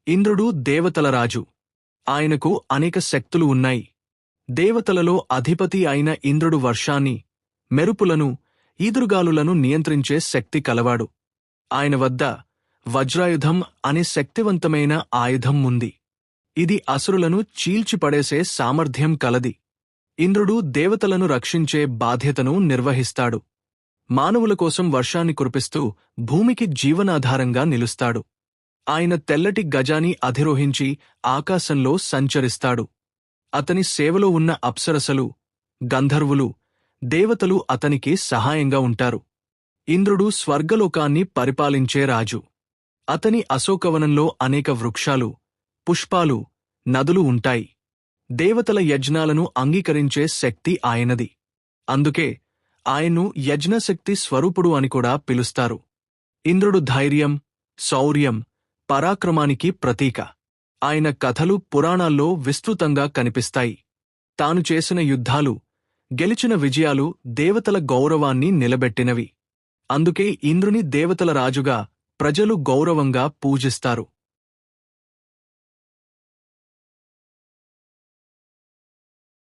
ఇంద్రుడు దేవతల రాజు. ఆయనకు అనేక శక్తులు ఉన్నాయి. దేవతలలో అధిపతి అయిన ఇంద్రుడు వర్షాన్ని, మెరుపులను, ఈదురుగాలులను నియంత్రించే శక్తి కలవాడు. ఆయన వద్ద వజ్రాయుధం అనే శక్తివంతమైన ఆయుధం ఉంది. ఇది అసురులను చీల్చిపడేసే సామర్థ్యం కలది. ఇంద్రుడు దేవతలను రక్షించే బాధ్యతను నిర్వహిస్తాడు. మానవుల కోసం వర్షాన్ని కురిపిస్తూ భూమికి జీవనాధారంగా నిలుస్తాడు. ఆయన తెల్లటి గజాన్ని అధిరోహించి ఆకాశంలో సంచరిస్తాడు. అతని సేవలో ఉన్న అప్సరసలు, గంధర్వులు, దేవతలు అతనికి సహాయంగా ఉంటారు. ఇంద్రుడు స్వర్గలోకాన్ని పరిపాలించే రాజు. అతని అశోకవనంలో అనేక వృక్షాలు, పుష్పాలు, నదులు ఉంటాయి. దేవతల యజ్ఞాలను అంగీకరించే శక్తి ఆయనది. అందుకే ఆయన్ను యజ్ఞశక్తి స్వరూపుడు అని కూడా పిలుస్తారు. ఇంద్రుడు ధైర్యం, శౌర్యం, పరాక్రమానికి ప్రతీక. ఆయన కథలు పురాణాల్లో విస్తృతంగా కనిపిస్తాయి. తాను చేసిన యుద్ధాలు, గెలిచిన విజయాలు దేవతల గౌరవాన్ని నిలబెట్టినవి. అందుకే ఇంద్రుని దేవతల రాజుగా ప్రజలు గౌరవంగా పూజిస్తారు.